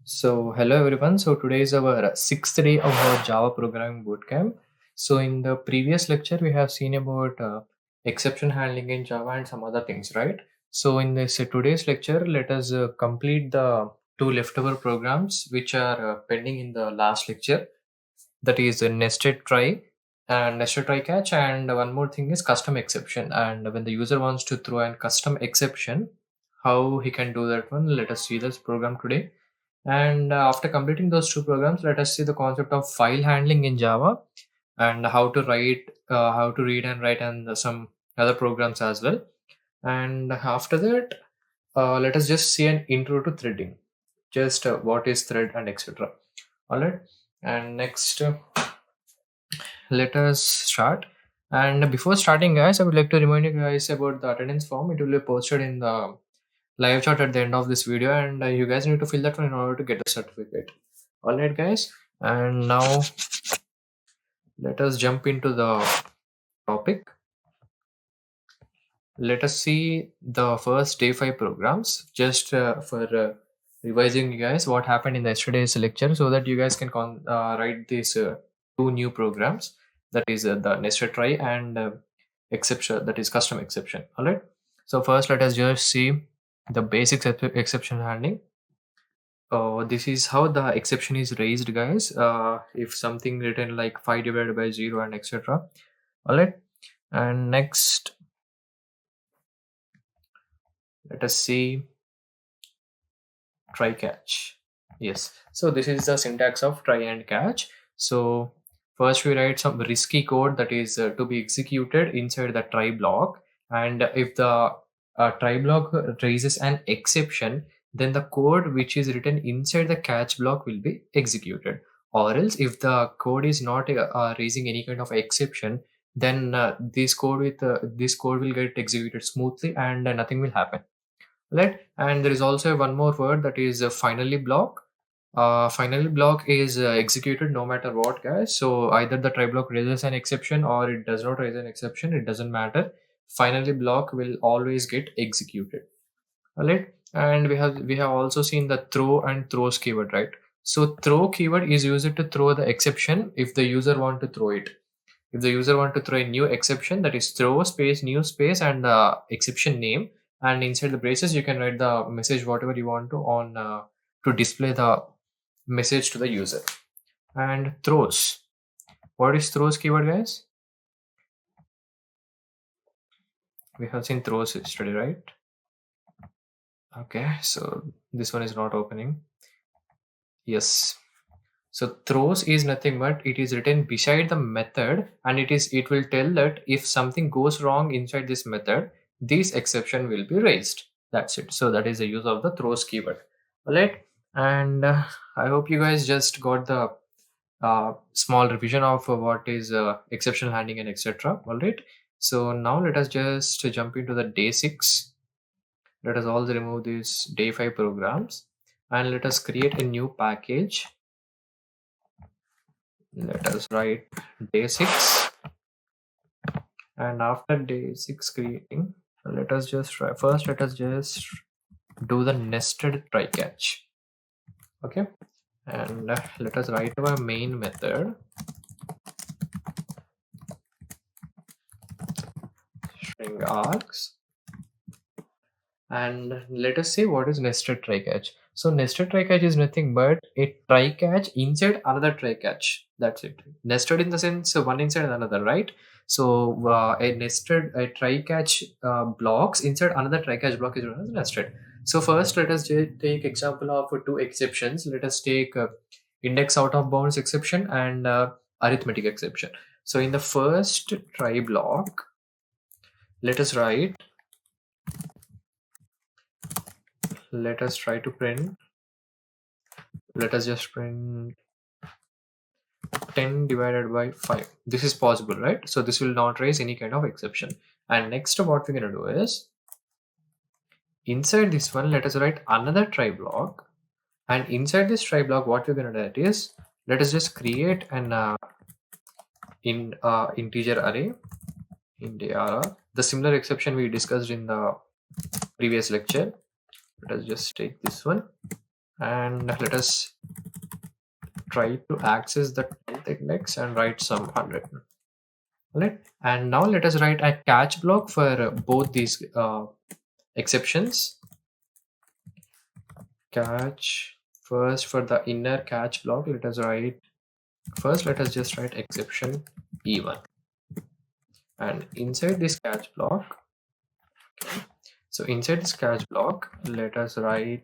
So, hello everyone. So, today is our sixth day of our Java programming bootcamp. So, in the previous lecture, we have seen about exception handling in Java and some other things, right? So, in this today's lecture, let us complete the two leftover programs which are pending in the last lecture. That is a nested try and nested try catch, and one more thing is custom exception. And when the user wants to throw a custom exception, how he can do that one? Let us see this program today. And after completing those two programs, let us see the concept of file handling in Java and how to write, how to read and write, and some other programs as well. And after that, let us just see an intro to threading, just what is thread and etc. All right. And next, let us start. And before starting, guys, I would like to remind you guys about the attendance form. It will be posted in the live chat at the end of this video, and you guys need to fill that one in order to get the certificate. All right, guys. And now let us jump into the topic. Let us see the first day 5 programs, just for revising you guys what happened in yesterday's lecture, so that you guys can write these two new programs, that is the nested try and exception, that is custom exception. All right. So first, let us just see the basic exception handling. This is how the exception is raised, guys. If something written like 5 divided by 0 and etc. All right. And next, let us see try catch. Yes, so this is the syntax of try and catch. So first we write some risky code that is to be executed inside the try block, and if the try block raises an exception, then the code which is written inside the catch block will be executed. Or else, if the code is not raising any kind of exception, then this code will get executed smoothly and nothing will happen, right? And there is also one more word, that is finally block. Finally block is executed no matter what, guys. So either the try block raises an exception or it does not raise an exception, it doesn't matter. Finally block will always get executed. All right. And we have also seen the throw and throws keyword, right? So throw keyword is used to throw the exception if the user want to throw it. If the user want to throw a new exception, that is throw space new space and the exception name, and inside the braces you can write the message whatever you want to on to display the message to the user. And throws, what is throws keyword, guys? We have seen throws yesterday, right? Okay, so this one is not opening. Yes, so throws is nothing but it is written beside the method, and it will tell that if something goes wrong inside this method, this exception will be raised. That's it. So that is the use of the throws keyword. All right. And I hope you guys just got the small revision of what is exception handling and etc. All right. So now let us just jump into the day 6. Let us also remove these day 5 programs and let us create a new package. Let us write day 6, and after day 6 creating, let us just try first, let us just do the nested try catch. Okay. And let us write our main method string args, and let us say what is nested try catch. So nested try catch is nothing but a try catch inside another try catch. That's it. Nested in the sense one inside another, right? So a try catch blocks inside another try catch block is known as nested. So first, let us take example of two exceptions. Let us take index out of bounds exception and arithmetic exception. So in the first try block, let us write. Let us try to print. Let us just print 10 divided by 5. This is possible, right? So this will not raise any kind of exception. And next, what we're going to do is inside this one, let us write another try block. And inside this try block, what we're going to do is let us just create an integer array in the similar exception we discussed in the previous lecture. Let us just take this one and let us try to access the 10th index and write some 100. Right, and now let us write a catch block for both these exceptions. Catch first for the inner catch block, let us just write exception e1, and inside this catch block, okay, so inside this catch block let us write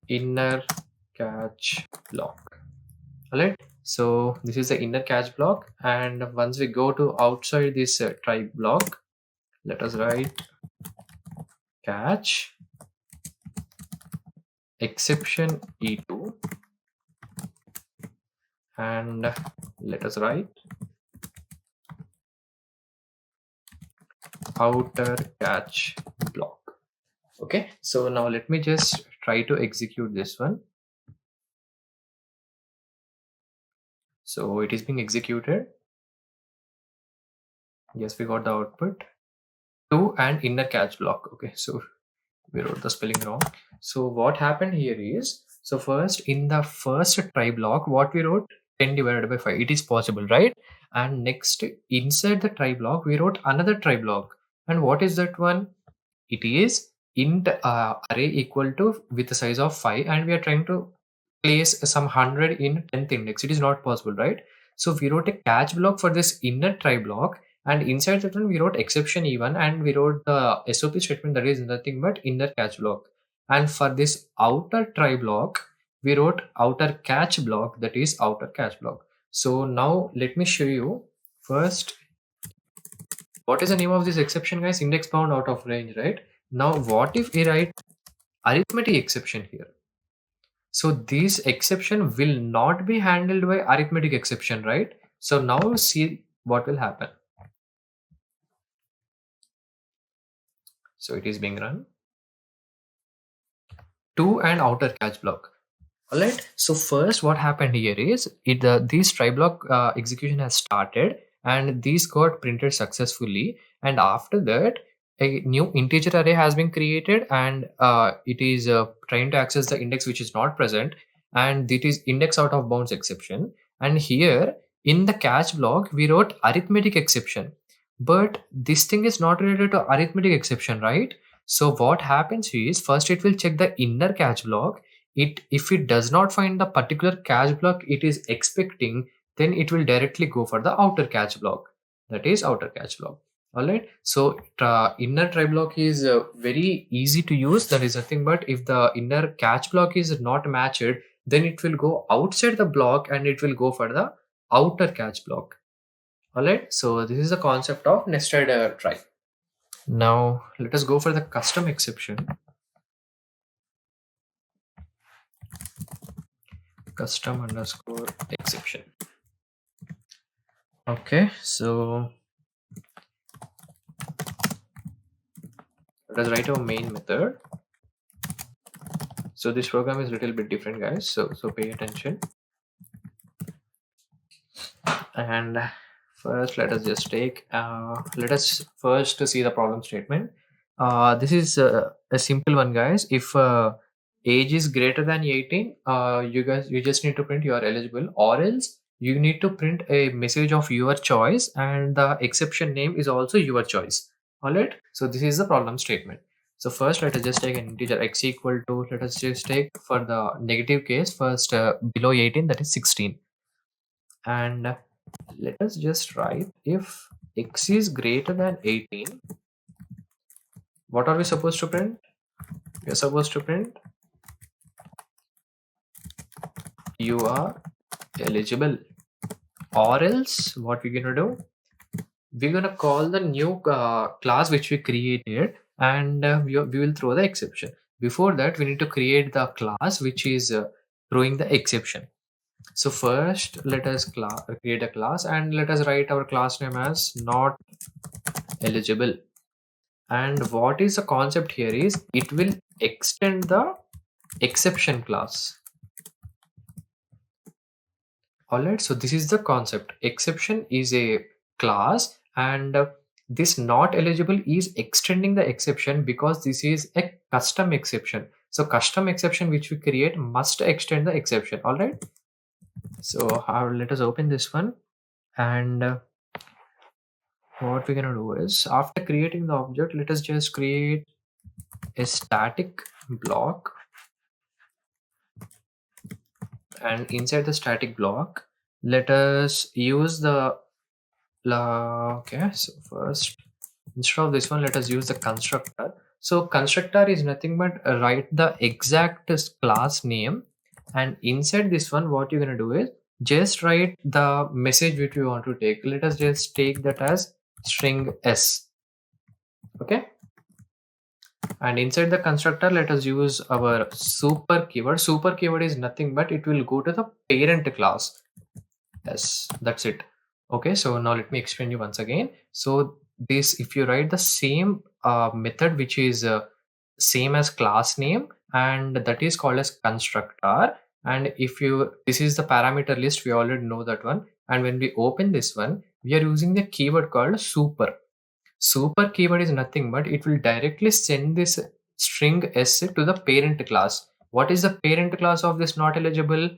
inner catch block. All right, so this is the inner catch block, and once we go to outside this try block, let us write catch exception e2, and let us write outer catch block. Okay, so now let me just try to execute this one. So it is being executed. Yes, we got the output 2 and inner catch block. Okay, so we wrote the spelling wrong. So what happened here is, so first in the first try block, what we wrote 10 divided by 5. It is possible, right? And next inside the try block, we wrote another try block. And what is that one? It is int array equal to with the size of 5, and we are trying to place some 100 in 10th index. It is not possible, right? So we wrote a catch block for this inner try block, and inside that one we wrote exception e1, and we wrote the SOP statement that is nothing but inner catch block. And for this outer try block, we wrote outer catch block, that is outer catch block. So now let me show you first what is the name of this exception, guys? Index bound out of range, right? Now what if we write arithmetic exception here? So this exception will not be handled by arithmetic exception, right? So now see what will happen. So it is being run. 2 and outer catch block. Alright, so first what happened here is this try block execution has started, and these got printed successfully, and after that a new integer array has been created, and it is trying to access the index which is not present, and it is index out of bounds exception. And here in the catch block we wrote arithmetic exception, but this thing is not related to arithmetic exception, right? So what happens is, first it will check the inner catch block. If it does not find the particular catch block it is expecting, then it will directly go for the outer catch block, that is outer catch block. All right, so inner try block is very easy to use. That is nothing but if the inner catch block is not matched, then it will go outside the block and it will go for the outer catch block. All right, so this is the concept of nested try. Now let us go for the custom exception. Custom underscore exception. Okay, so let us write our main method. So this program is a little bit different, guys, so pay attention. And first let us just take let us first see the problem statement. This is a simple one, guys. If age is greater than 18, you just need to print you are eligible, or else you need to print a message of your choice, and the exception name is also your choice. All right, so this is the problem statement. So first let us just take an integer x equal to, let us just take for the negative case first below 18, that is 16, and let us just write if x is greater than 18, what are we supposed to print? We are supposed to print you are eligible, or else what we're gonna do, we're gonna call the new class which we created, and we will throw the exception. Before that we need to create the class which is throwing the exception. So first let us create a class, and let us write our class name as not eligible. And what is the concept here is, it will extend the exception class. All right, so this is the concept. Exception is a class, and this not eligible is extending the exception because this is a custom exception. So custom exception which we create must extend the exception. All right. So let us open this one, and what we're gonna do is, after creating the object, let us just create a static block, and inside the static block, let us use the okay. So first, instead of this one, let us use the constructor. So constructor is nothing but write the exact class name, and inside this one, what you're gonna do is just write the message which we want to take. Let us just take that as string s. Okay. And inside the constructor, let us use our super keyword. Super keyword is nothing but it will go to the parent class. Yes, that's it. Okay, so now let me explain you once again. So this, if you write the same method which is same as class name, and that is called as constructor, and if you, this is the parameter list, we already know that one, and when we open this one, we are using the keyword called super. Super keyword is nothing but it will directly send this string s to the parent class. What is the parent class of this not eligible?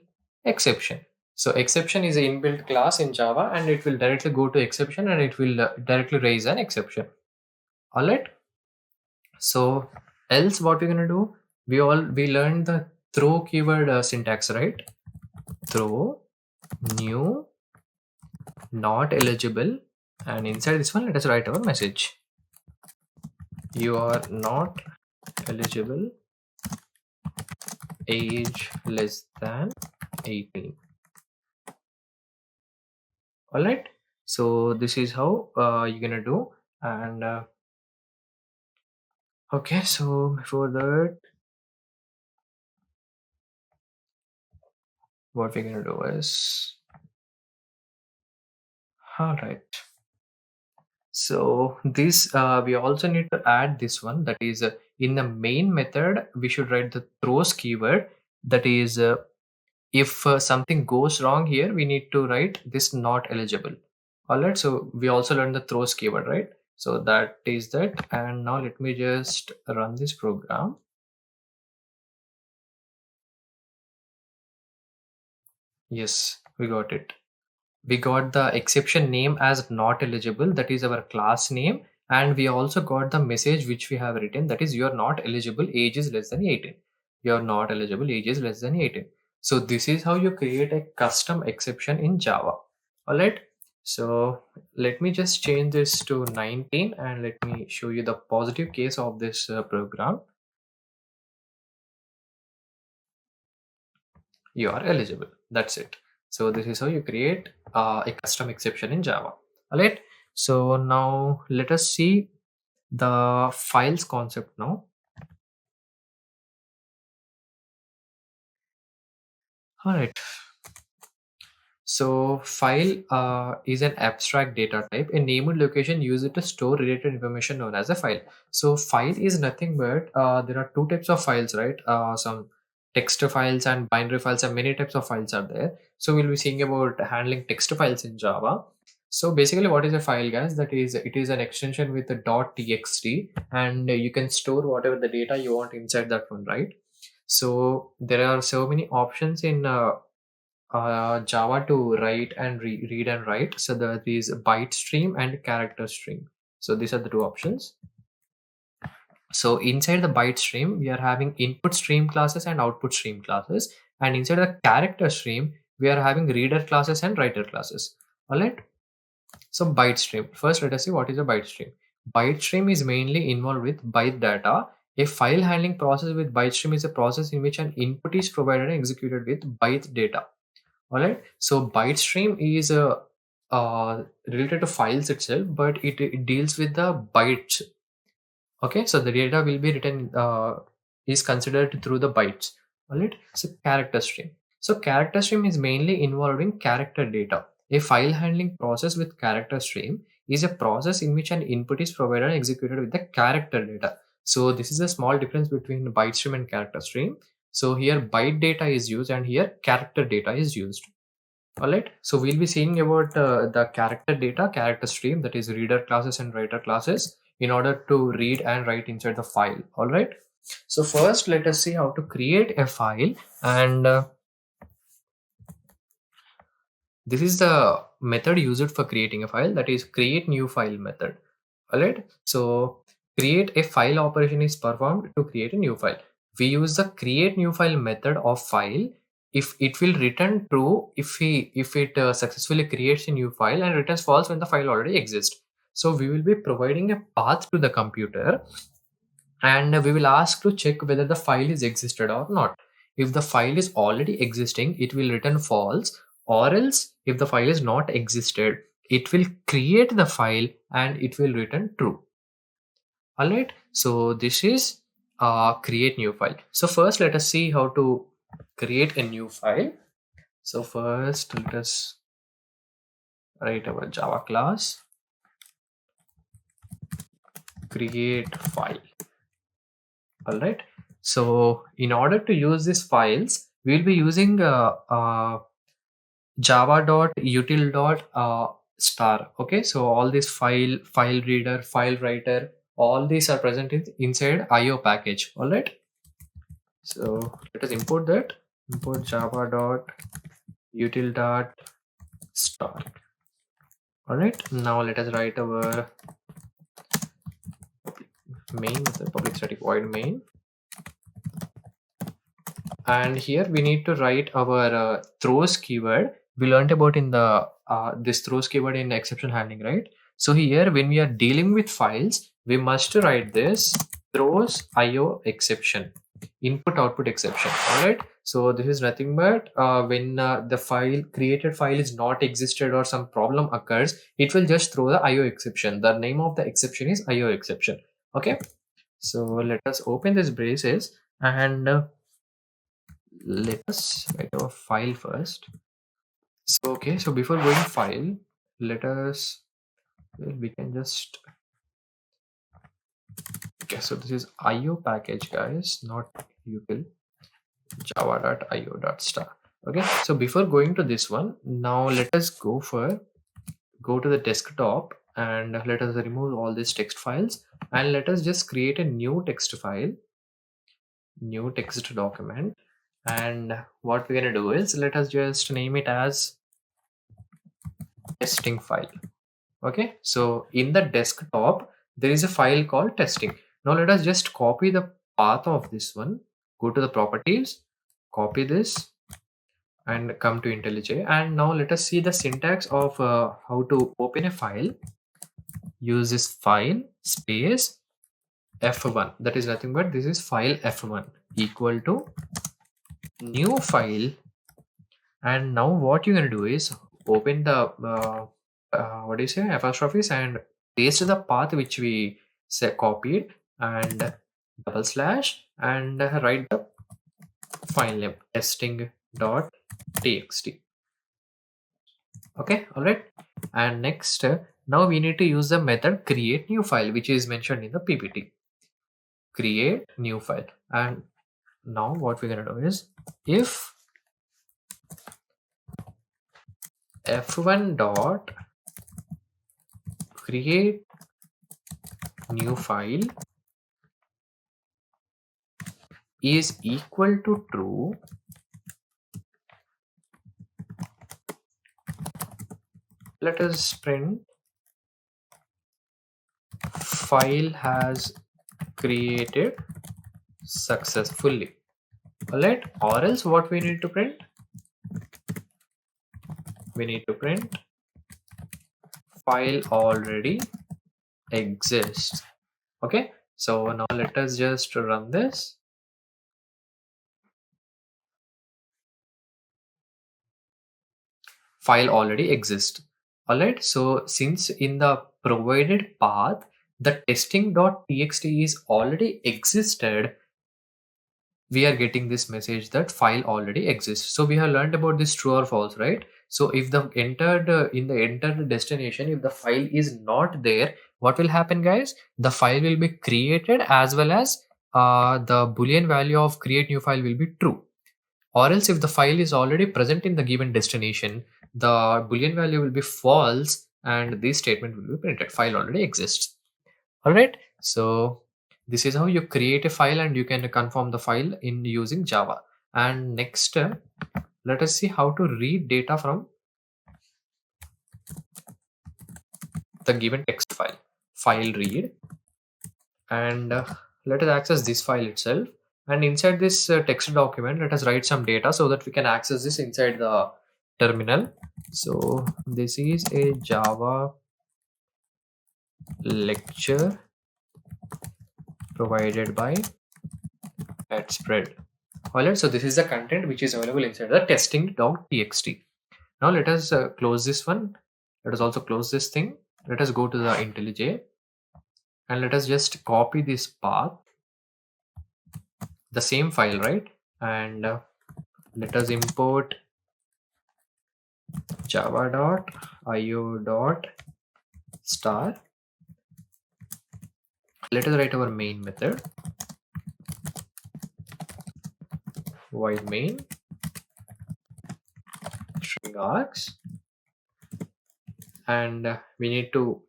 Exception. So exception is an inbuilt class in Java, and it will directly go to exception, and it will directly raise an exception. All right. So else what we're gonna do? We learned the throw keyword syntax, right? Throw new not eligible, and inside this one, let us write our message. You are not eligible, age less than 18. All right. So this is how you're gonna do. And okay, so before that, what we're gonna do is, all right. So this we also need to add this one, that is in the main method we should write the throws keyword, that is if something goes wrong here, we need to write this not eligible. All right. So we also learned the throws keyword, right? So that is that. And now let me just run this program. Yes, we got it. We got the exception name as not eligible, that is our class name, and we also got the message which we have written, that is you are not eligible, age is less than 18. You are not eligible, age is less than 18. So this is how you create a custom exception in Java. All right. So let me just change this to 19, and let me show you the positive case of this program. You are eligible. That's it. So this is how you create a custom exception in Java. All right. So now let us see the files concept now. All right. So file is an abstract data type. A named location used to store related information known as a file. So file is nothing but there are two types of files, right? Some text files and binary files, and many types of files are there. So we'll be seeing about handling text files in Java. So basically, what is a file, guys? That is, it is an extension with a .txt, and you can store whatever the data you want inside that one, right? So there are so many options in Java to write and read and write. So there is byte stream and character stream. So these are the two options. So inside the byte stream, we are having input stream classes and output stream classes. And inside the character stream, we are having reader classes and writer classes. All right. So byte stream. First, let us see what is a byte stream. Byte stream is mainly involved with byte data. A file handling process with byte stream is a process in which an input is provided and executed with byte data. All right. So byte stream is related to files itself, but it deals with the bytes. Okay. So the data will be written is considered through the bytes. All right. So character stream. So character stream is mainly involving character data. A file handling process with character stream is a process in which an input is provided and executed with the character data. So this is a small difference between byte stream and character stream. So here byte data is used, and here character data is used. All right, so we'll be seeing about the character data, character stream, that is reader classes and writer classes, in order to read and write inside the file. All right, so first let us see how to create a file, and this is the method used for creating a file, that is create new file method. All right, so create a file operation is performed to create a new file. We use the create new file method of file if it will return true if it successfully creates a new file, and returns false when the file already exists. So we will be providing a path to the computer, and we will ask to check whether the file is existed or not. If the file is already existing, it will return false, or else if the file is not existed, it will create the file and it will return true. All right, so this is create new file. So first let us see how to create a new file. So first let us write our Java class create file. All right, so in order to use these files, we will be using java.util.star. Okay, so all this file reader, file writer, all these are present inside IO package. All right, so let us import that. Import java.util.star. All right, now let us write our main method, public static void main, and here we need to write our throws keyword. We learned about in the this throws keyword in exception handling, right? So here when we are dealing with files, we must write this throws IO exception, input output exception. All right, so this is nothing but when the created file is not existed or some problem occurs, it will just throw the IO exception. The name of the exception is IO exception. Okay, so let us open this braces, and let us write our file first. So okay, so before going file, let us, well, we can just, okay, so this is IO package, guys, not util java.io.star. Okay, so before going to this one, now let us go to the desktop, and let us remove all these text files, and let us just create a new text file, new text document. And what we're gonna do is, let us just name it as testing file. Okay, so in the desktop there is a file called testing. Now let us just copy the path of this one, go to the properties, copy this, and come to IntelliJ. And now let us see the syntax of how to open a file. Use this file space f1, that is nothing but this is file f1 equal to new file. And now what you're going to do is open the what do you say, apostrophes, and paste the path which we say copied, and double slash, and write the file name testing.txt. okay, all right. And next, now we need to use the method create new file, which is mentioned in the ppt. Create new file. And now what we're going to do is, if f1 dot create new file is equal to true, let us print file has created successfully. All right, or else what we need to print, we need to print file already exists. Okay, so now let us just run this. File already exists. All right, so since in the provided path the testing.txt is already existed, we are getting this message that file already exists. So we have learned about this true or false, right? So if the entered in the entered destination, if the file is not there, what will happen, guys? The file will be created, as well as the boolean value of create new file will be true. Or else if the file is already present in the given destination, the boolean value will be false and this statement will be printed. File already exists. All right. So this is how you create a file and you can confirm the file in using Java. And next, let us see how to read data from the given text file. File read, and let us access this file itself. And inside this text document, let us write some data so that we can access this inside the terminal. So this is a Java lecture provided by edspread. Alright, so this is the content which is available inside the testing.txt. Now let us close this one. Let us also close this thing. Let us go to the IntelliJ and let us just copy this path, the same file, right? And let us import java.io.star. Let us write our main method, while main string args, and we need to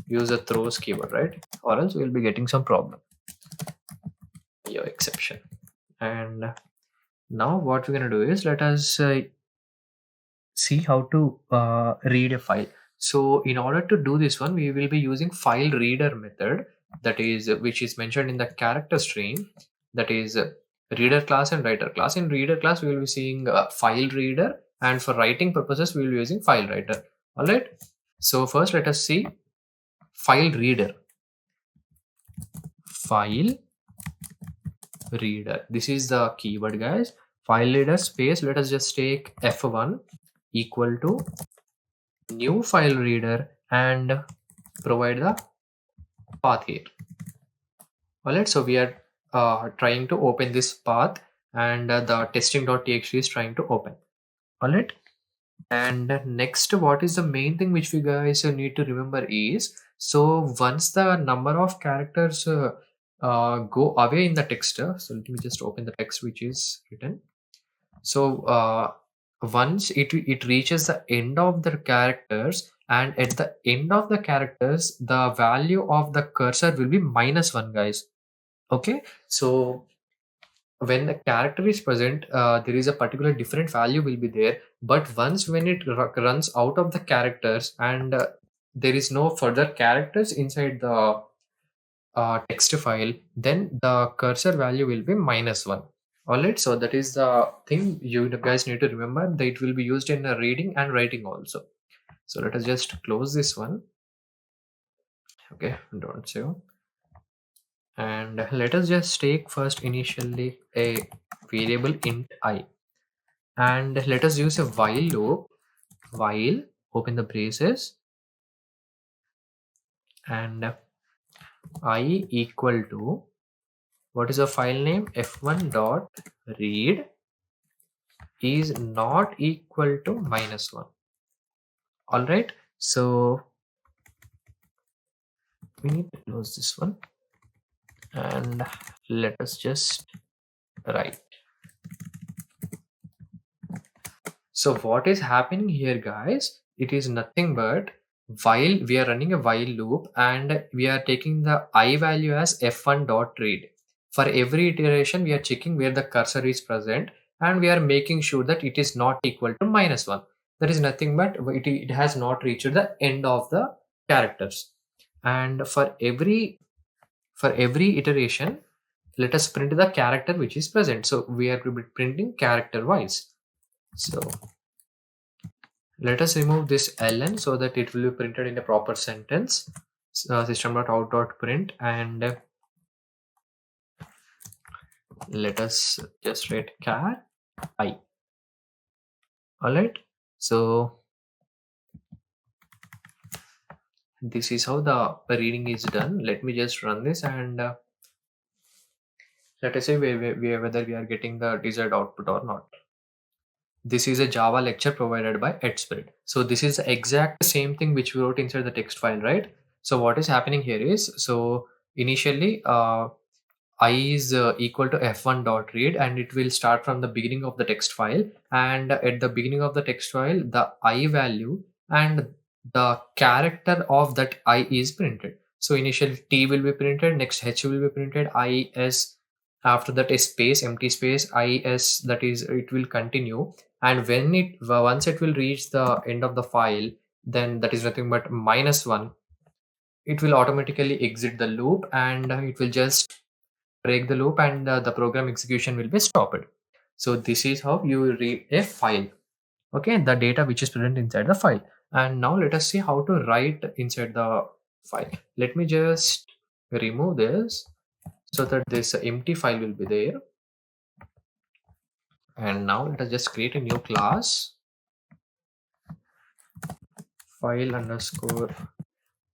use a throws keyword, right? Or else we'll be getting some problem, your exception. And now what we're going to do is let us see how to read a file. So in order to do this one, we will be using file reader method, that is which is mentioned in the character stream, that is reader class and writer class. In reader class, we will be seeing file reader, and for writing purposes, we will be using file writer. All right. So first, let us see file reader. File reader. This is the keyword, guys. File reader space. Let us just take F1 equal to new file reader and provide the path here. All right. So we are trying to open this path, and the testing.txt is trying to open. All right. And next, what is the main thing which we guys need to remember is, so once the number of characters go away in the text, so let me just open the text which is written. So once it reaches the end of the characters, and at the end of the characters, the value of the cursor will be -1, guys. Okay, so when the character is present, there is a particular different value will be there. But once when it runs out of the characters, and there is no further characters inside the text file, then the cursor value will be -1. All right, so that is the thing you guys need to remember, that it will be used in reading and writing also. So let us just close this one. Okay, don't save. And let us just take first initially a variable int I, and let us use a while loop. While, open the braces, and I equal to, what is the file name, f1 dot read is not equal to -1. All right, so we need to close this one, and let us just write. So what is happening here, guys, it is nothing but while we are running a while loop, and we are taking the I value as f1 dot read. For every iteration, we are checking where the cursor is present, and we are making sure that it is not equal to -1. That is nothing but it has not reached the end of the characters. And for every iteration, let us print the character which is present. So we are printing character wise. So let us remove this ln so that it will be printed in a proper sentence. System.out.print, and let us just write char I. All right, so this is how the reading is done. Let me just run this, and let us say whether we are getting the desired output or not. This is a Java lecture provided by edspread. So this is the exact same thing which we wrote inside the text file, right? So what is happening here is, so initially I is equal to f1 dot read, and it will start from the beginning of the text file, and at the beginning of the text file the I value and the character of that I is printed. So initially T will be printed, next H will be printed, I S, after that a space, empty space, I S, that is it will continue. And when it once it will reach the end of the file, then that is nothing but -1, it will automatically exit the loop, and it will just break the loop, and the program execution will be stopped. So this is how you read a file. Okay, the data which is present inside the file. And now let us see how to write inside the file. Let me just remove this so that this empty file will be there. And now let us just create a new class, file underscore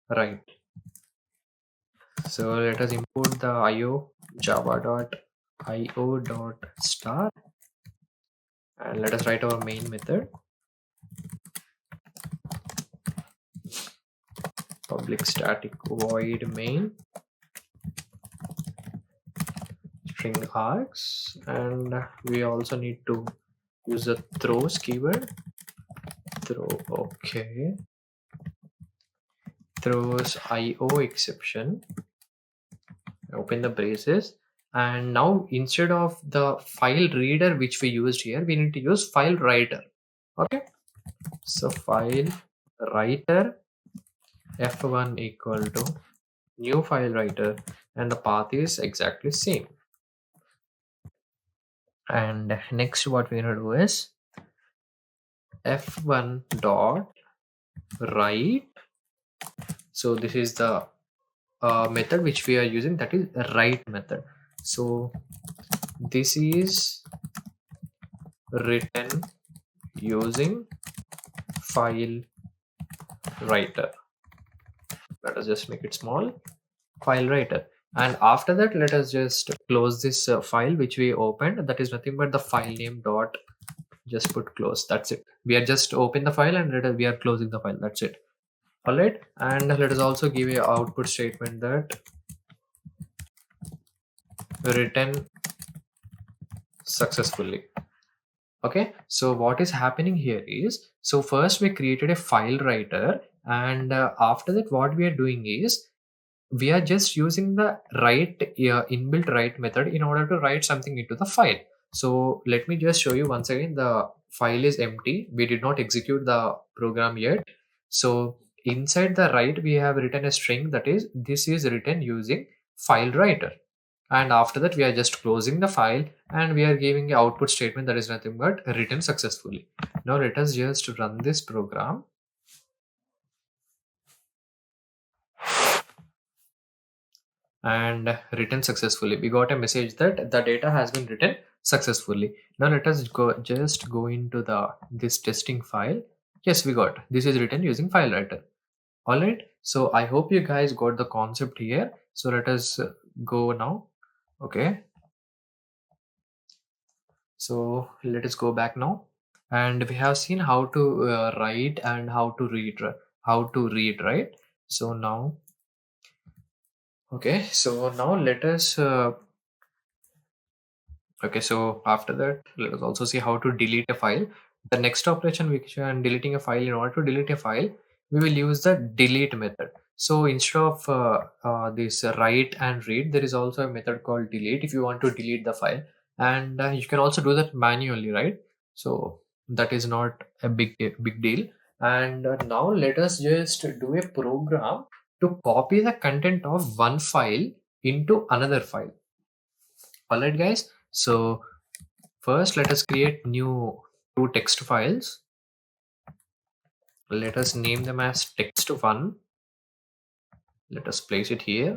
write. So let us import the io java.io dot star, and let us write our main method, public static void main string args, and we also need to use a throws keyword. Throw, okay, throws io exception, open the braces. And now instead of the file reader which we used here, we need to use file writer. Okay, so file writer f1 equal to new file writer, and the path is exactly same. And next what we're gonna do is f1 dot write. So this is the method which we are using, that is write method. So this is written using file writer. Let us just make it small, file writer. And after that, let us just close this file which we opened, that is nothing but the file name dot, just put close, that's it. We are just open the file, and we are closing the file, that's it. All right, and let us also give a output statement that written successfully. Okay, so what is happening here is, so first we created a file writer, and after that what we are doing is we are just using the write inbuilt write method in order to write something into the file. So let me just show you once again. The file is empty, we did not execute the program yet. So inside the write we have written a string, that is this is written using file writer. And after that we are just closing the file, and we are giving the output statement, that is nothing but written successfully. Now let us just run this program, and written successfully. We got a message that the data has been written successfully. Now let us go into the this testing file. Yes, we got this is written using file writer. All right, so I hope you guys got the concept here. So let us go now. Okay, so let us go back now, and we have seen how to write and how to read, right? So now, okay, so now let us okay, so after that, let us also see how to delete a file. The next operation which are deleting a file, in order to delete a file, we will use the delete method. So instead of this write and read, there is also a method called delete if you want to delete the file. And you can also do that manually, right? So that is not a big deal. And now let us just do a program to copy the content of one file into another file. All right, guys. So first, let us create new two text files. Let us name them as text1. Let us place it here.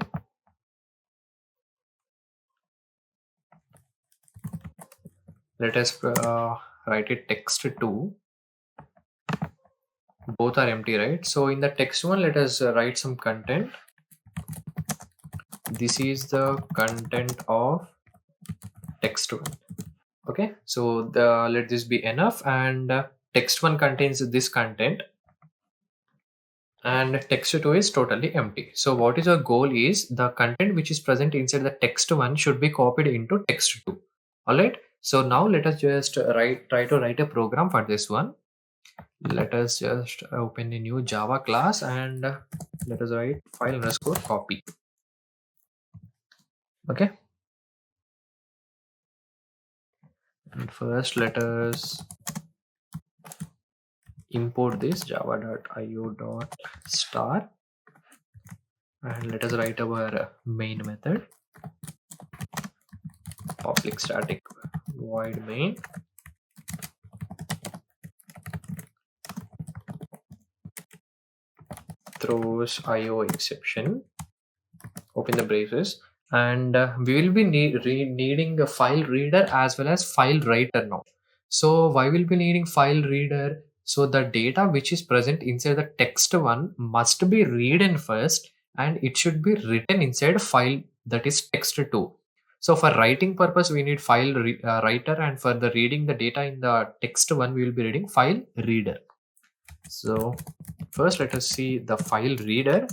Let us write it text2. Both are empty, right? So in the text1, let us write some content. This is the content of text1. Okay, so let this be enough, and text1 contains this content. and text2 is totally empty. So what is our goal is the content which is present inside the text1 should be copied into text2. All right. So now let us just try to write a program for this one. Let us just open a new Java class and let us write file underscore copy. Okay. And first let us import this java.io.star and let us write our main method, public static void main, throws IO exception, open the braces, and we will be needing a file reader as well as file writer now. So why will be needing file reader? So the data which is present inside the text one must be read in first, and it should be written inside a file that is text2. So for writing purpose we need file writer, and for the reading the data in the text one we will be reading file reader. So first let us see the file reader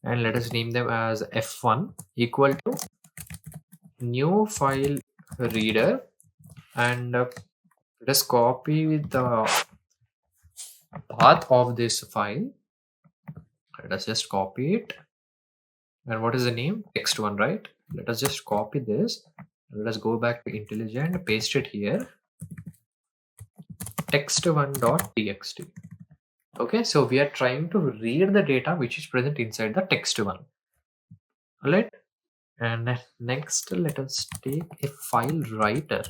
and let us name them as f1 equal to new file reader, and let us copy the path of this file. Let us just copy it. And what is the name? Text1, right? Let us just copy this. Let us go back to IntelliJ, paste it here. Text1.txt. Okay, so we are trying to read the data which is present inside the text1. All right. And next, let us take a file writer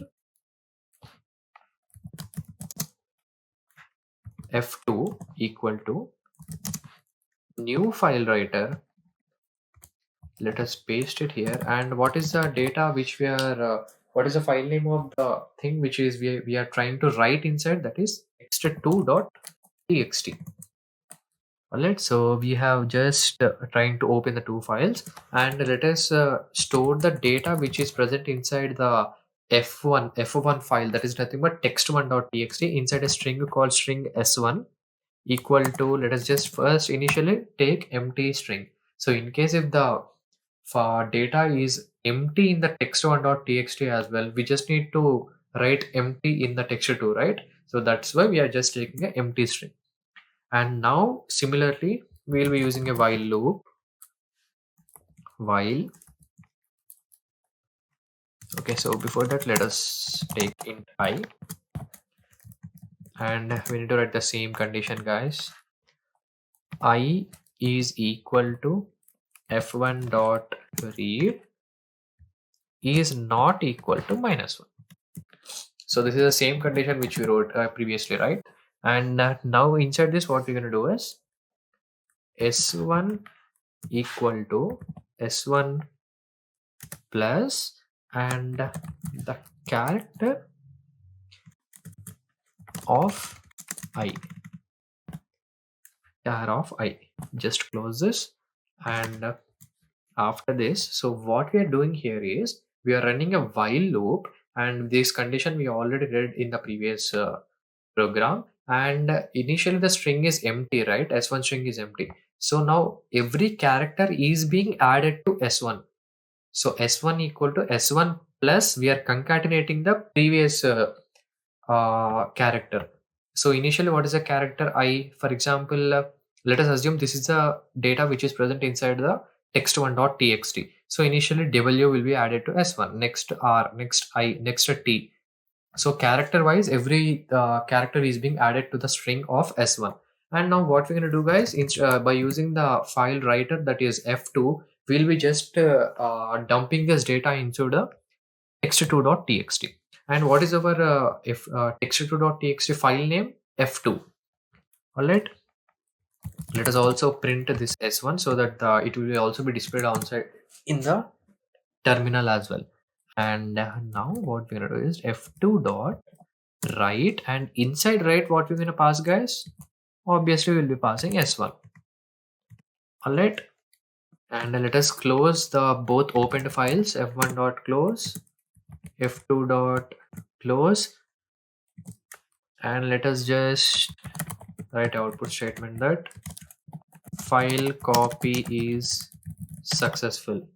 f2 equal to new file writer. Let us paste it here. And what is the data which we are what is the file name of the thing which is we are trying to write inside? That is text2.txt. All right, so we have just trying to open the two files, and let us store the data which is present inside the f1 file, that is nothing but text1.txt inside a string called string s1 equal to, let us just first initially take empty string. So in case if the data is empty in the text1.txt as well, we just need to write empty in the text2, right? So that's why we are just taking an empty string. And now similarly we will be using a while loop, while. Okay, so before that let us take int I, and we need to write the same condition, guys. I is equal to f1 dot read is not equal to -1. So this is the same condition which we wrote previously, right? And now inside this what we're going to do is s1 equal to s1 plus and the character of I, just close this. And after this, so what we are doing here is we are running a while loop, and this condition we already read in the previous program. And initially the string is empty, right? S1 string is empty. So now every character is being added to S1. So S1 equal to S1 plus we are concatenating the previous character. So initially what is a character I? For example, let us assume this is the data which is present inside the text1.txt. So initially W will be added to S1, next R, next I, next T. So character wise every character is being added to the string of S1. And now what we're going to do, guys, by using the file writer, that is F2, we'll be just dumping this data into the text2.txt. And what is our text2.txt file name? F2. All right, let us also print this S1 so that it will also be displayed outside in the terminal as well. And now what we're going to do is F2 dot write, and inside write what we're going to pass, guys? Obviously we'll be passing S1. All right, and let us close the both opened files. F1 dot close, F2 dot close, and let us just write output statement that file copy is successful.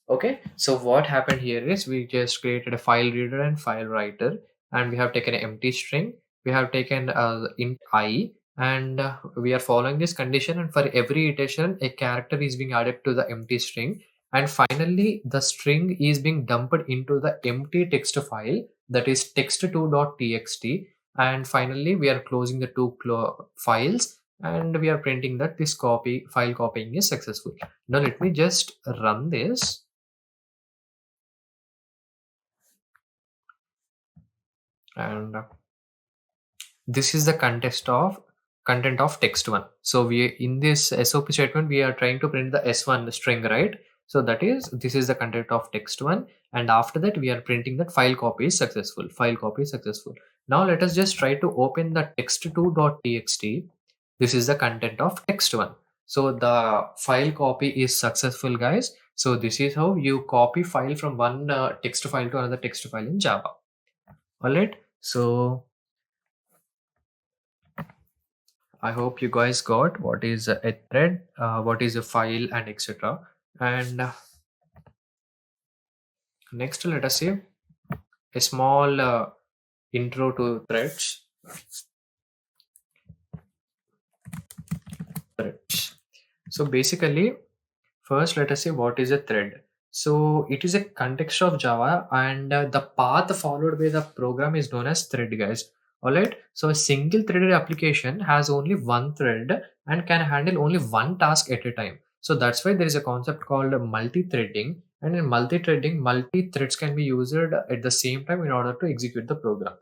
Okay, so what happened here is we just created a file reader and file writer, and we have taken an empty string. We have taken int I, and we are following this condition. And for every iteration, a character is being added to the empty string, and finally, the string is being dumped into the empty text file, that is text2.txt. And finally, we are closing the two files, and we are printing that this file copying is successful. Now let me just run this. And this is the content of text1. So we, in this SOP statement, we are trying to print the S1 string, right? So that is, this is the content of text1, and after that we are printing that file copy is successful. File copy is successful. Now let us just try to open the text2.txt. This is the content of text1. So the file copy is successful, guys. So this is how you copy file from one text file to another text file in Java. All right, so I hope you guys got what is a thread, what is a file, and etc. And next, let us see a small intro to threads. So basically, first let us see what is a thread. So it is a context of Java, and the path followed by the program is known as thread, guys. Alright, so a single threaded application has only one thread and can handle only one task at a time. So that's why there is a concept called multi-threading, and in multi-threading, multi-threads can be used at the same time in order to execute the program.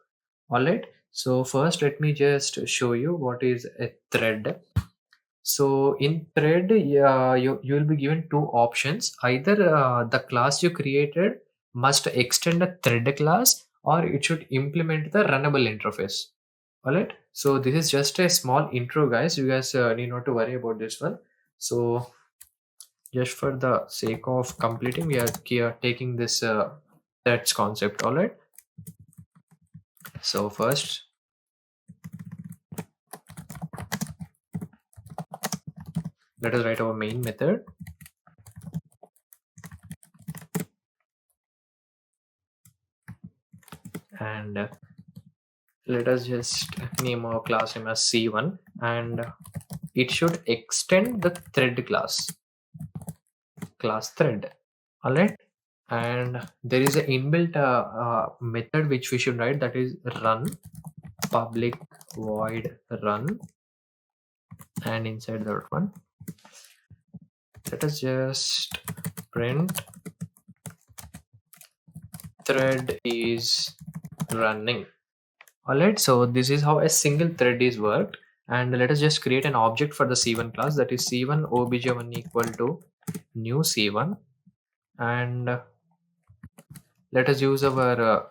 Alright, so first let me just show you what is a thread. So in thread, you will be given two options. Either the class you created must extend a thread class, or it should implement the runnable interface. Alright, so this is just a small intro, guys. You guys need not to worry about this one. So just for the sake of completing, we are here taking this threads concept. Alright, so first let us write our main method. And let us just name our class name as C1, and it should extend the thread class thread. All right, and there is an inbuilt method which we should write, that is run public void run, and inside that one let us just print thread is running. Alright, so this is how a single thread is worked. And let us just create an object for the C1 class, that is C1 obj1 equal to new C1. And let us use our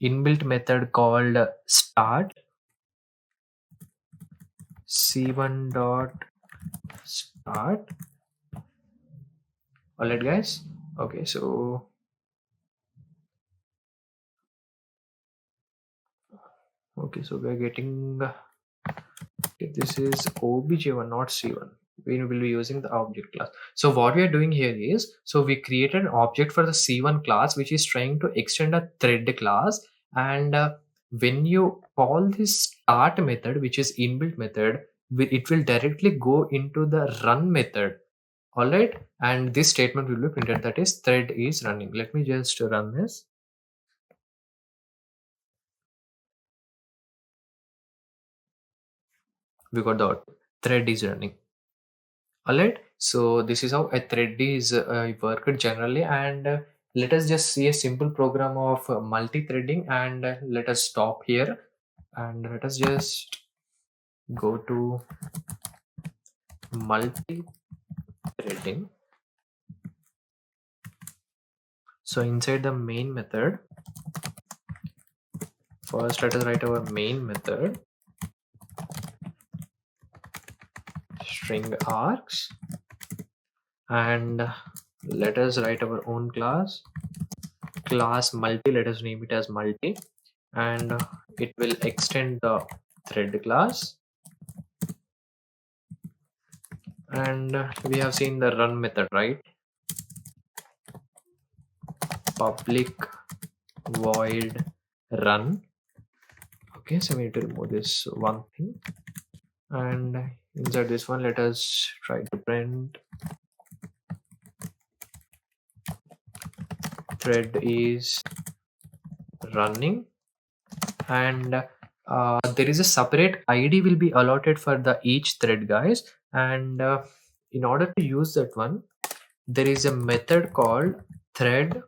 inbuilt method called start C1 dot start. Alright, guys. Okay, so we are getting this is obj1, not C1. We will be using the object class. So what we are doing here is, so we created an object for the C1 class which is trying to extend a thread class, and when you call this start method, which is inbuilt method, it will directly go into the run method. All right, and this statement will be printed, that is thread is running. Let me just run this. We got the output, thread is running. Alright, so this is how a thread is worked generally. And let us just see a simple program of multi-threading, and let us stop here, and let us just go to multi-threading. So inside the main method, first let us write our main method string args, and let us write our own class multi. Let us name it as multi, and it will extend the thread class. And we have seen the run method, right? Public void run. Okay, so we need to remove this one thing, and inside this one let us try to print thread is running. And there is a separate id will be allotted for the each thread, guys. And in order to use that one, there is a method called thread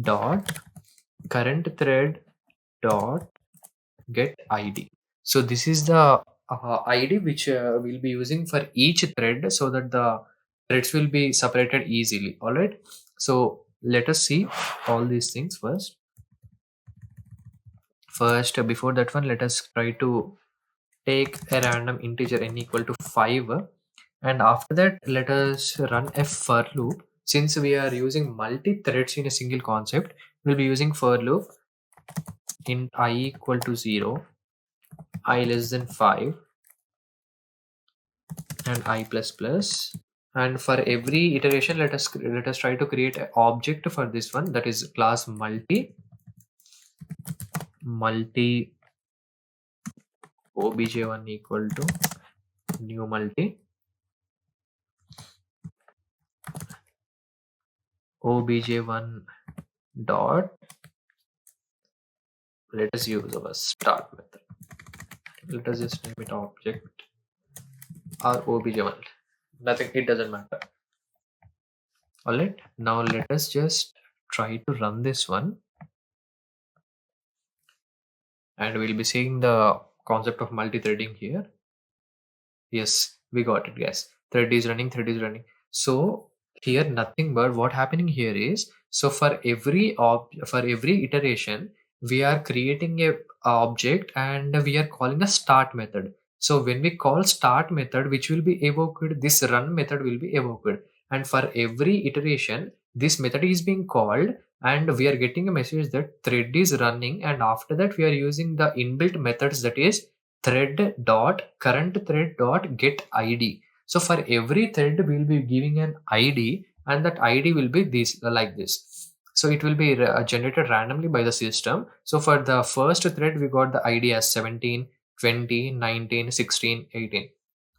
dot current thread dot get id. So this is the id which we'll be using for each thread, so that the threads will be separated easily. All right, so let us see all these things first. Before that one, let us try to take a random integer n equal to 5, and after that let us run a for loop. Since we are using multi-threads in a single concept, we'll be using for loop int I equal to 0, I less than 5, and I plus plus. And for every iteration, let us try to create an object for this one, that is class multi obj1 equal to new multi obj1 dot, let us use our start method. Let us just name it object or obj1, nothing, it doesn't matter. All right, now let us just try to run this one, and we'll be seeing the concept of multi-threading here. Yes, we got it, guys. Thread is running. So here nothing but what happening here is, so for every iteration, we are creating a object and we are calling a start method. So when we call start method, which will be evoked, this run method will be evoked. And for every iteration, this method is being called, and we are getting a message that thread is running. And after that, we are using the inbuilt methods, that is thread dot current thread dot get id. So for every thread we'll be giving an id, and that id will be this like this. So it will be generated randomly by the system. So for the first thread we got the id as 17, 20, 19, 16, 18.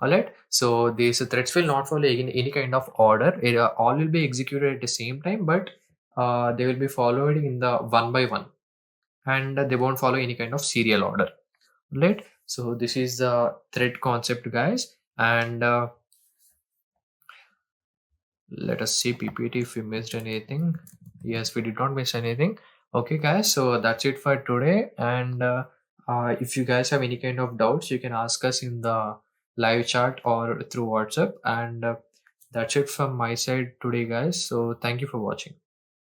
All right, so these threads will not follow in any kind of order. All will be executed at the same time, but they will be followed in the one by one, and they won't follow any kind of serial order. Right, so this is the thread concept, guys. And let us see ppt if we missed anything. Yes, we did not miss anything. Okay, guys, so that's it for today. And if you guys have any kind of doubts, you can ask us in the live chat or through WhatsApp. And that's it from my side today, guys. So thank you for watching.